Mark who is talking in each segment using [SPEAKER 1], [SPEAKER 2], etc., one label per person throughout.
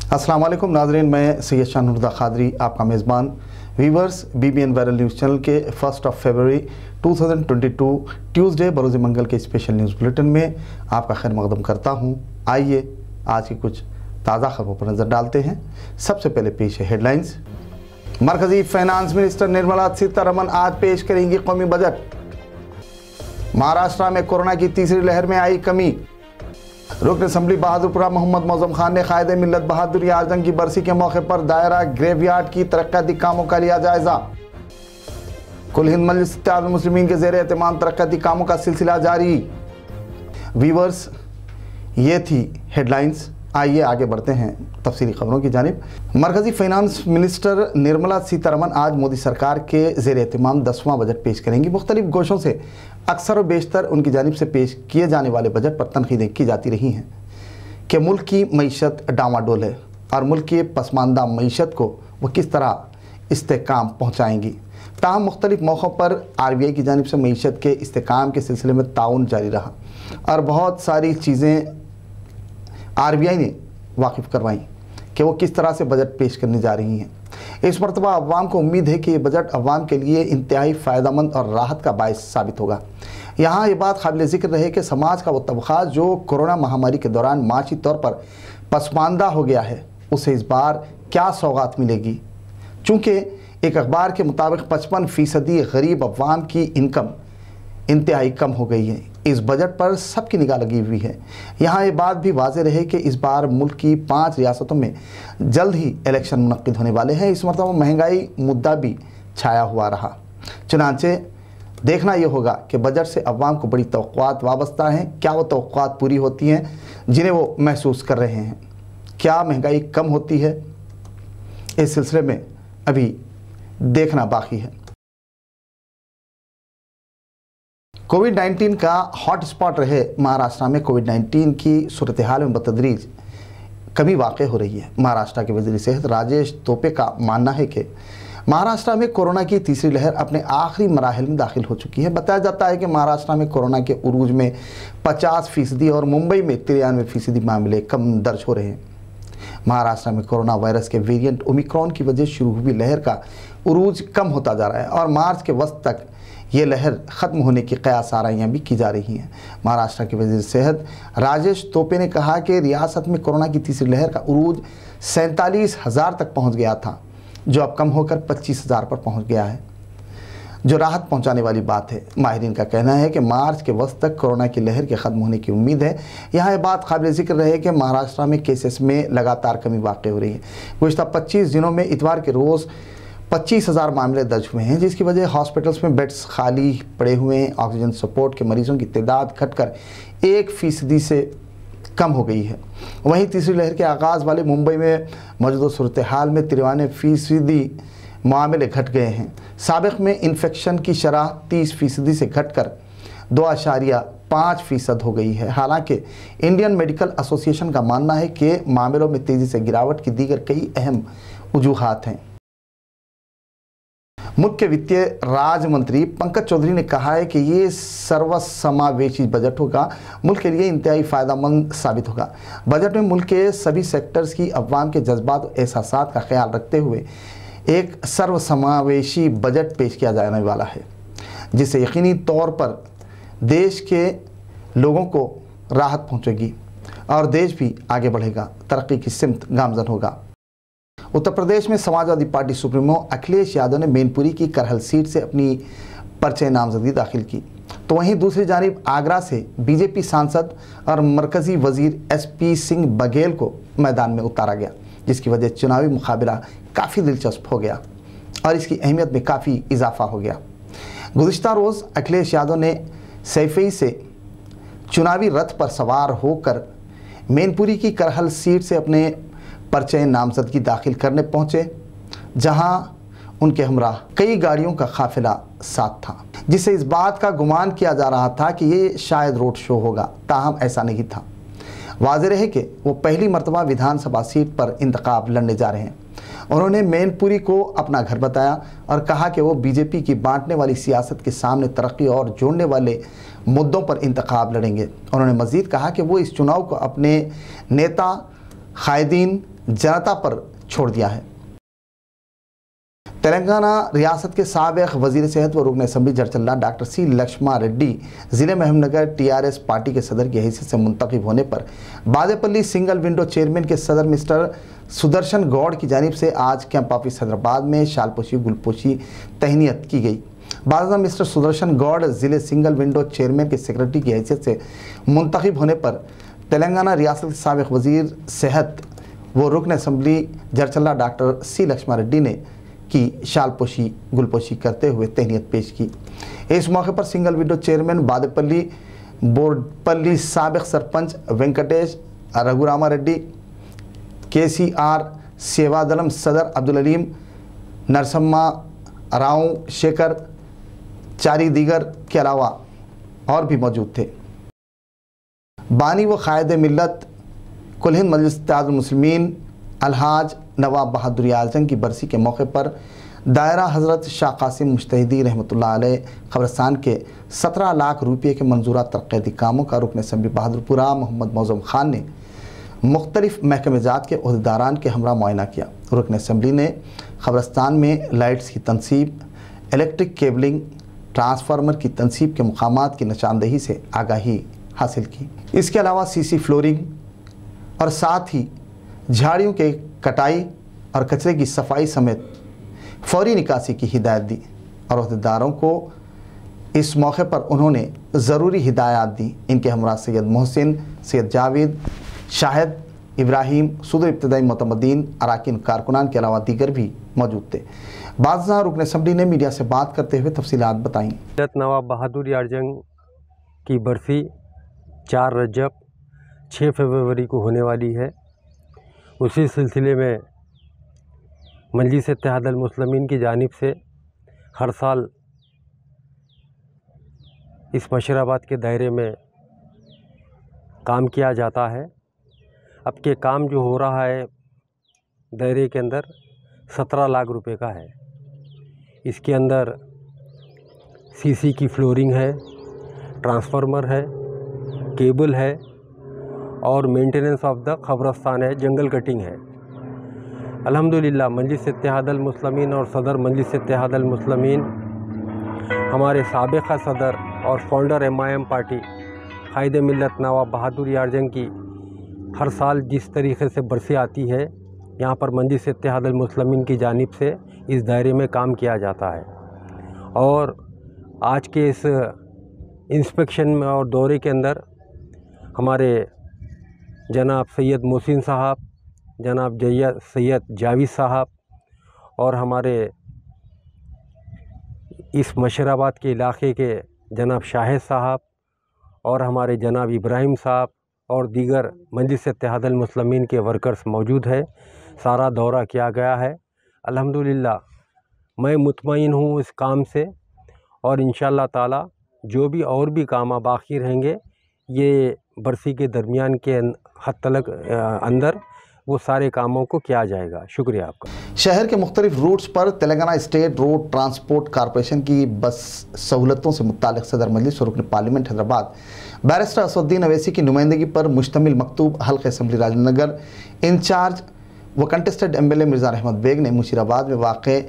[SPEAKER 1] अस्सलाम वालेकुम नाज़रीन, मैं सैयद शानुरदा खादरी आपका मेज़बान viewers BBN viral news channel के 1 फरवरी 2022 ट्यूसडे बरोज़ मंगल के स्पेशल न्यूज़ बुलेटिन में आपका खैर मकदम करता हूं। आइए आज की कुछ ताज़ा खबरों पर नज़र डालते हैं। सबसे पहले पेश है हेडलाइंस। मरकज़ी फाइनेंस मिनिस्टर निर्मला सीतारमण आज पेश करेंगी कौमी बजट। महाराष्ट्र में कोरोना की तीसरी लहर में आई कमी। रुकन असम्बली बहादुरपुरा मोहम्मद मौजम खान ने कायदे मिल्लत बहादुरी आजम की बरसी के मौके पर दायरा ग्रेवयार्ड की तरक्याती कामों का लिया जायजा। कुल हिंद मजलिस इत्तेहादुल मुस्लिमीन के ज़ेरे एहतमाम तरक्याती कामों का सिलसिला जारी। वीवर्स, ये थी हेडलाइंस। आइए आगे बढ़ते हैं तफसीली खबरों की जानिब। मरकज़ी फाइनेंस मिनिस्टर निर्मला सीतारमण आज मोदी सरकार के ज़ेरे एहतमाम 10वां बजट पेश करेंगी। मुख्तलिफ गोशों से अक्सर व बेशतर उनकी जानिब से पेश किए जाने वाले बजट पर तनकीदें की जाती रही हैं कि मुल्क की मईशत डामाडोल है और मुल्क की पसमानदा मईशत को वो किस तरह इस्तेकाम पहुँचाएंगी। ताहम मुख्तलिफ मौक़ों पर RBI की जानिब से मईशत के इस्तेकाम के सिलसिले में ताउन जारी रहा और बहुत सारी चीज़ें RBI ने वाकिफ़ करवाई कि वो किस तरह से बजट पेश करने जा रही हैं। इस मरतबा अवाम को उम्मीद है कि ये बजट अवाम के लिए इंतहाई फ़ायदेमंद और राहत का बायस साबित होगा। यहाँ ये बात काबिल ज़िक्र रहे कि समाज का वो तबक़ा जो कोरोना महामारी के दौरान माशी तौर पर पसमानदा हो गया है, उसे इस बार क्या सौगात मिलेगी। चूँकि एक अखबार के मुताबिक 55% गरीब अवाम की इनकम इंतहाई कम हो गई है। इस बजट पर सबकी निगाह लगी हुई है। यहाँ ये बात भी वाज़ेह रहे कि इस बार मुल्क की 5 रियासतों में जल्द ही इलेक्शन मुनक्किद होने वाले हैं। इस मरतबा महंगाई मुद्दा भी छाया हुआ रहा। चुनांचे देखना ये होगा कि बजट से अवाम को बड़ी तवक्कुआत वाबस्ता हैं। क्या वो तवक्कुआत पूरी होती हैं जिन्हें वो महसूस कर रहे हैं? क्या महंगाई कम होती है? इस सिलसिले में अभी देखना बाकी है। कोविड-19 का हॉट स्पॉट रहे महाराष्ट्र में कोविड-19 की सूरत हाल में बतदरीज कमी वाक़ हो रही है। महाराष्ट्र के वज़ीर सेहत राजेश टोपे का मानना है कि महाराष्ट्र में कोरोना की तीसरी लहर अपने आखिरी मराहिल में दाखिल हो चुकी है। बताया जाता है कि महाराष्ट्र में कोरोना के उरूज में 50% और मुंबई में 93% मामले कम दर्ज हो रहे हैं। महाराष्ट्र में कोरोना वायरस के वेरिएंट ओमिक्रॉन की वजह शुरू हुई लहर का उरूज कम होता जा रहा है और मार्च के वक्त तक ये लहर ख़त्म होने की क़यास आराइयाँ भी की जा रही हैं। महाराष्ट्र के वज़ीर सेहत राजेश टोपे ने कहा कि रियासत में कोरोना की तीसरी लहर का उरूज 47,000 तक पहुंच गया था, जो अब कम होकर 25,000 पर पहुंच गया है, जो राहत पहुंचाने वाली बात है। माहिरीन का कहना है कि मार्च के वक्त तक कोरोना की लहर के ख़त्म होने की उम्मीद है। यहाँ ये बात काबिल ज़िक्र रहे कि महाराष्ट्र में केसेस में लगातार कमी वाक़ हो रही है। गुज़िश्ता 25 दिनों में इतवार के रोज़ 25,000 मामले दर्ज हुए हैं, जिसकी वजह हॉस्पिटल्स में बेड्स खाली पड़े हुए हैं। ऑक्सीजन सपोर्ट के मरीज़ों की तादाद घटकर 1% से कम हो गई है। वहीं तीसरी लहर के आगाज़ वाले मुंबई में मौजूदा सूरत हाल में 93% मामले घट गए हैं। साबिक़ में इन्फेक्शन की शरह 30% से घटकर 2.5% हो गई है। हालांकि इंडियन मेडिकल एसोसिएशन का मानना है कि मामलों में तेज़ी से गिरावट की दीगर कई अहम वजूहात हैं। मुख्य वित्तीय राज्य मंत्री पंकज चौधरी ने कहा है कि ये सर्वसमावेशी बजट होगा, मुल्क के लिए इंतहाई फ़ायदेमंद साबित होगा। बजट में मुल्क के सभी सेक्टर्स की अवाम के जज्बात और एहसासात का ख्याल रखते हुए एक सर्वसमावेशी बजट पेश किया जाने वाला है, जिससे यकीनी तौर पर देश के लोगों को राहत पहुँचेगी और देश भी आगे बढ़ेगा, तरक्की की सिमत गामज़न होगा। उत्तर प्रदेश में समाजवादी पार्टी सुप्रीमो अखिलेश यादव ने मैनपुरी की करहल सीट से अपनी पर्चे नामजदगी दाखिल की, तो वहीं दूसरी जानिब आगरा से बीजेपी सांसद और मरकज़ी वज़ीर SP सिंह बघेल को मैदान में उतारा गया, जिसकी वजह चुनावी मुकाबला काफ़ी दिलचस्प हो गया और इसकी अहमियत में काफ़ी इजाफा हो गया। गुज़िश्ता रोज़ अखिलेश यादव ने सैफई से चुनावी रथ पर सवार होकर मैनपुरी की करहल सीट से अपने पर्चे नामजदगी दाखिल करने पहुंचे, जहां उनके हमराह कई गाड़ियों का काफिला साथ था, जिससे इस बात का गुमान किया जा रहा था कि ये शायद रोड शो होगा। ताहम ऐसा नहीं था। वाज़ेह है कि वो पहली मरतबा विधानसभा सीट पर इंतखाब लड़ने जा रहे हैं। उन्होंने मैनपुरी को अपना घर बताया और कहा कि वो बीजेपी की बांटने वाली सियासत के सामने तरक्की और जोड़ने वाले मुद्दों पर इंतखाब लड़ेंगे। उन्होंने मज़ीद कहा कि वो इस चुनाव को अपने नेता, कायदीन, जनता पर छोड़ दिया है। तेलंगाना रियासत के साबिक वजीर सेहत व रुकन assembly Jadcherla doctor C Laxma Reddy ज़िले महमनगर टीआरएस पार्टी के सदर की हैसियत से मुंतखब होने पर बादेपल्ली सिंगल विंडो चेयरमैन के सदर मिस्टर सुदर्शन गौड़ की जानिब से आज कैंप ऑफिस हैदराबाद में शालपोशी गुलपोशी तहनीत की गई। बाद में मिस्टर सुदर्शन गौड़ ज़िले सिंगल विंडो चेयरमैन के सेक्रेटरी की हैसियत से मुंतखब होने पर तेलंगाना रियासत के साबिक वजीर सेहत व रुकन assembly Jadcherla doctor C Laxma Reddy ने की शालपोशी गुलपोशी करते हुए तहनीत पेश की। इस मौके पर सिंगल विंडो चेयरमैन बादेपल्ली बोर्डपल्ली साबिक सरपंच वेंकटेश रघुरामा रेड्डी, KCR सेवादलम सदर अब्दुल अलीम, नरसम्मा राव शेखर, चारी दीगर के अलावा और भी मौजूद थे। बानी व कायद मिल्लत कुल हिंद मजलिस इत्तेहादुल मुस्लिमीन अलहाज नवाब बहादुर यारजंग की बरसी के मौके पर दायरा हज़रत शाह कासिम मुश्तहिदी रहमतुल्लाह अलैह क़ब्रिस्तान के 17 लाख रुपये के मंजूरा तरक्याती कामों का रुकन असम्बली बहादुरपुरा मोहम्मद मौज़ूम खान ने मुख्तलिफ महकमे ज़ात के ओहदेदारान के हमरा मुआयना किया। रुकन असम्बली ने क़ब्रिस्तान में लाइट्स की तनसीब, इलेक्ट्रिक केबलिंग, ट्रांसफार्मर की तनसीब के मकामात की निशानदही से आगाही हासिल की। इसके अलावा CC फ्लोरिंग और साथ ही झाड़ियों के कटाई और कचरे की सफाई समेत फौरी निकासी की हिदायत दी और ओहदेदारों को इस मौके पर उन्होंने ज़रूरी हिदायत दी। इनके हमरा सैयद मोहसिन, सैयद जावेद, शाहिद इब्राहिम, सदर इब्तदाई मोतमदीन, अराकीन कारकुनान के अलावा दीगर भी मौजूद थे। बादशाह रुकन असम्बली ने मीडिया से बात करते हुए तफसीलात बताईं।
[SPEAKER 2] नवाब बहादुर यारजंग की बरसी 4 रजब 6 फरवरी को होने वाली है। उसी सिलसिले में मजलिस इत्तेहादुल मुस्लिमीन की जानिब से हर साल इस मशराबाद के दायरे में काम किया जाता है। अब के काम जो हो रहा है दायरे के अंदर 17 लाख रुपए का है। इसके अंदर CC की फ्लोरिंग है, ट्रांसफार्मर है, केबल है और मेंटेनेंस ऑफ द क़ब्रिस्तान है, जंगल कटिंग है। अल्हम्दुलिल्लाह मजलिस इत्तेहादुल मुस्लिमीन और सदर मजलिस इत्तेहादुल मुस्लिमीन हमारे साबिक़ा सदर और फाउंडर MIM पार्टी कायद मिल्लत नवाब बहादुर यारजंग की हर साल जिस तरीक़े से बरसी आती है, यहाँ पर मजलिस इत्तेहादुल मुस्लिमीन की जानिब से इस दायरे में काम किया जाता है। और आज के इस इंस्पेक्शन में और दौरे के अंदर हमारे जनाब सैयद मोहसिन साहब, जनाब सैयद जावेद साहब और हमारे इस मशराबाद के इलाके के जनाब शाहिद साहब और हमारे जनाब इब्राहिम साहब और दीगर मजलिस इत्तेहादुल मुस्लिमीन के वर्कर्स मौजूद है। सारा दौरा किया गया है। अल्हम्दुलिल्लाह मैं मुतमईन हूँ इस काम से और इंशाअल्लाह ताला जो भी और भी काम बाकी रहेंगे ये बरसी के दरमियान के हद तक अंदर वो सारे कामों को किया जाएगा। शुक्रिया आपका।
[SPEAKER 1] शहर के मुख्तलिफ रूट्स पर Telangana state road transport corporation की बस सहूलतों से मुतालिक सदर मजलिस रुकन पार्लियामेंट हैदराबाद बैरिस्टर असदुद्दीन अवैसी की नुमाइंदगी पर मुश्तमिल मकतूब हल्क़े असम्बली राजनगर इंचार्ज व कंटेस्टेड MLA मिर्ज़ा रहमत बेग ने मुशीराबाद में वाक़े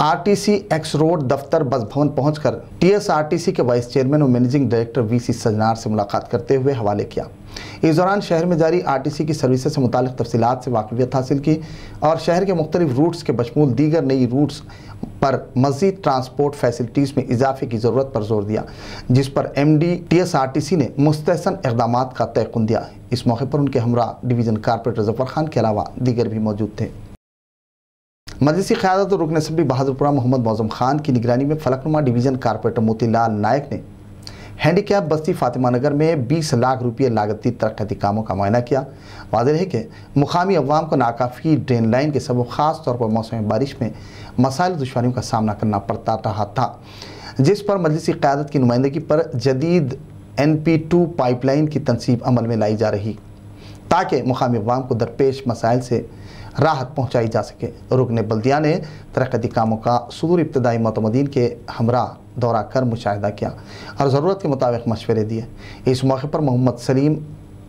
[SPEAKER 1] RTC X रोड दफ्तर बस भवन पहुंचकर TSRTC के वाइस चेयरमैन और मैनेजिंग डायरेक्टर VC सजनार से मुलाकात करते हुए हवाले किया। इस दौरान शहर में जारी RTC की सर्विसेज से मुतालिक तफसीलात से वाकिफियत हासिल की और शहर के मुख्तलिफ रूट्स के बशमूल दीगर नई रूट्स पर मज़ीद ट्रांसपोर्ट फैसिलिटीज़ में इजाफे की ज़रूरत पर जोर दिया, जिस पर MD TSRTC ने मुस्तहसन इक़दामात का तयक़ुन दिया। इस मौके पर उनके हमरा डिवीज़न कारपोरेटर ज़फ़र खान के अलावा दीगर भी मौजूद थे। मजलिसी क़यादत और रुकन असम्बली बहादुरपुरा मोहम्मद मौज़ूम खान की निगरानी में फलकनुमा डिवीज़न कारपोरेटर मोतीलाल नायक ने हैंडीकैप बस्ती फातिमा नगर में 20 लाख रुपये लागती तरक्याती कामों का मुआयना किया। वाज़ेह है कि मुकामी अवाम को नाकाफ़ी ड्रेन लाइन के सबब ख़ास तौर पर मौसम बारिश में मसाइल दुश्वारियों का सामना करना पड़ता रहा था, जिस पर मजलिसी क़यादत की नुमाइंदगी पर जदीद NP2 पाइपलाइन की तनसीब अमल में लाई जा रही ताकि मुकामी अवाम को दरपेश मसाइल से राहत पहुँचाई जा सके। रुकन बल्दिया ने तरक्याती कामों का सदर इब्तदाई मोतमदीन के हमरा दौरा कर मुशाहिदा किया और ज़रूरत के मुताबिक मशवरे दिए। इस मौके पर मोहम्मद सलीम,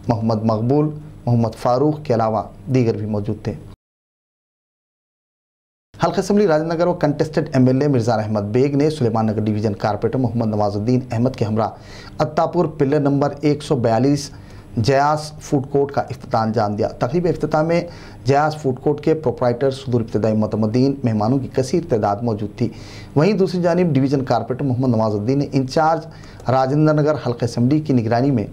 [SPEAKER 1] मोहम्मद मकबूल, मोहम्मद फारूक के अलावा दीगर भी मौजूद थे। हल्का असम्बली राजनगर व कंटेस्टेड एमएलए मिर्ज़ा अहमद बेग ने सुलेमान नगर डिवीज़न कारपोरेटर मोहम्मद नवाजुद्दीन अहमद के हमरा Attapur pillar number 142 Jayas food court का इफ्तिताम जान दिया। तकरीब इफ्तिताम में जयास फूड कोर्ट के प्रोप्राइटर सदूर इब्तदाई मतमदीन मेहमानों की कसीर तादाद मौजूद थी। वहीं दूसरी जानिब डिवीज़न कारपोरेटर मोहम्मद नवाजुद्दीन ने इंचार्ज राजेंद्र नगर हल्का असम्बली की निगरानी में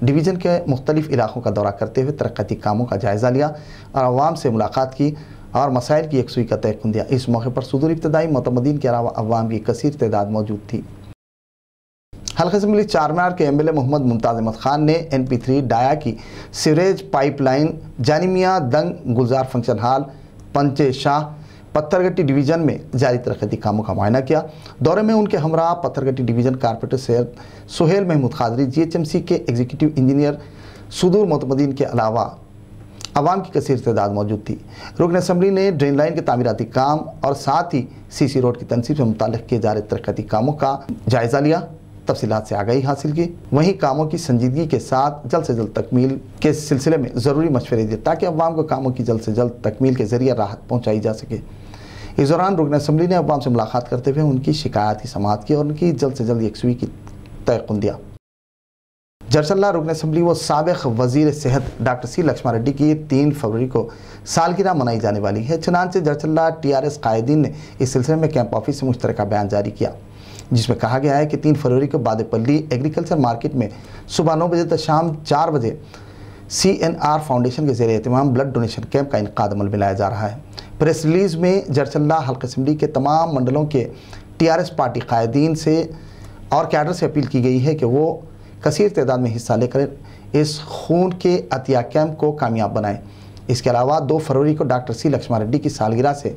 [SPEAKER 1] डिवीज़न के मुख्तलिफ इलाकों का दौरा करते हुए तरक्याती कामों का जायज़ा लिया और अवाम से मुलाकात की और मसाइल की यकसुई का तयक़ुन दिया। इस मौके पर सदूर इब्तदाई मतमदीन के अलावा अवाम की कसीर तादाद मौजूद थी। हल्का असम्बली चारमीनार के एमएलए मोहम्मद मुमताज़ अहमद खान ने NP3 डाया की सीवरेज पाइपलाइन जानिमिया दंग गुलजार फंक्शन हॉल पंचे शाह पत्थरगट्टी डिवीज़न में जारी तरक्याती कामों का मुआयना किया। दौरे में उनके हमरा Patthargatti division corporator Syed Suhail Mahmood Khadri, GHMC के एग्जीक्यूटिव इंजीनियर सदूर मतमदीन के अलावा अवाम की कसीर तादाद मौजूद थी। रुकन असम्बली ने ड्रेन लाइन के तामीराती काम और साथ ही CC रोड की तनसीब से मुताल्लिक़ किए जा रहे तरक्याती कामों का जायज़ा लिया, तफसीलात से आगाही हासिल की। वहीं कामों की संजीदगी के साथ जल्द से जल्द तकमील के सिलसिले में ज़रूरी मशवरे दिए ताकि अवाम को कामों की जल्द से जल्द तकमील के ज़रिए राहत पहुँचाई जा सके। इस दौरान रुकन असम्बली ने अवाम से मुलाकात करते हुए उनकी शिकायत की समाअत की और उनकी जल्द से जल्द यकसुई की तयक़ुन दिया। जरचल्ला रुकन असम्बली व साबिक़ वज़ीर सेहत डॉक्टर C लक्ष्मण रेड्डी की 3 फरवरी को सालगिरह मनाई जाने वाली है। चनांचे जरचल्ला TRS कायदीन ने इस सिलसिले में कैंप ऑफिस से मुश्तरका बयान जारी किया, जिसमें कहा गया है कि 3 फरवरी को बादेपल्ली एग्रीकल्चर मार्केट में सुबह 9 बजे तक शाम 4 बजे CNR फाउंडेशन के ज़रिए एहतमाम ब्लड डोनेशन कैंप का इनकाद अमल में लाया जा रहा है। प्रेस रिलीज़ में जरचल्ला हल्का असम्बली के तमाम मंडलों के TRS पार्टी कायदीन से और कैडर से अपील की गई है कि वो कसीर तादाद में हिस्सा लेकर इस खून के अतिया कैंप को कामयाब बनाएं। इसके अलावा 2 फरवरी को डॉक्टर C लक्ष्मण रेड्डी की सालगिरह से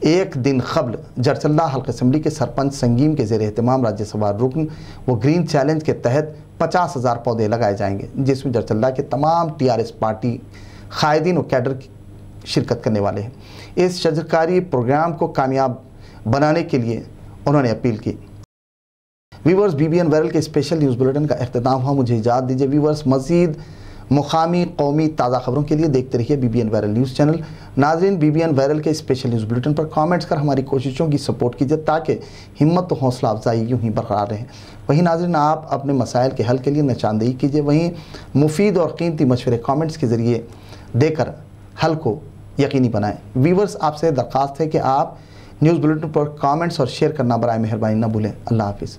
[SPEAKER 1] एक दिन कबल जरचल्ला हल्का असम्बली के सरपंच संगीम के ज़रिए एहतमाम राज्यसभा रुकन व ग्रीन चैलेंज के तहत 50,000 पौधे लगाए जाएंगे, जिसमें जरचल्ला के तमाम TRS पार्टी कायदीन व कैडर शिरकत करने वाले हैं। इस शजरकारी प्रोग्राम को कामयाब बनाने के लिए उन्होंने अपील की। व्यूवर्स, BBN वायरल के स्पेशल न्यूज़ बुलेटिन का इख्तिताम हुआ। मुझे इजाज़त दीजिए व्यूवर्स। मज़ीद मुकामी कौमी ताज़ा खबरों के लिए देखते रहिए BBN वायरल न्यूज़ चैनल। नाज़रीन, BBN वायरल के स्पेशल न्यूज़ बुलेटिन पर कमेंट्स कर हमारी कोशिशों की सपोर्ट कीजिए ताकि हिम्मत और हौसला अफजाई यूँ ही बरकरार रहे। वहीं नाज़रीन, आप अपने मसाइल के हल के लिए निशानदेही कीजिए। वहीं मुफीद और कीमती मशवरे कमेंट्स के ज़रिए देकर हल को यकीनी बनाएँ। व्यूवर्स, आपसे दरख्वास्त है कि आप न्यूज़ बुलेटिन पर कमेंट्स और शेयर करना बराए मेहरबानी न भूलें। अल्लाह हाफिज़।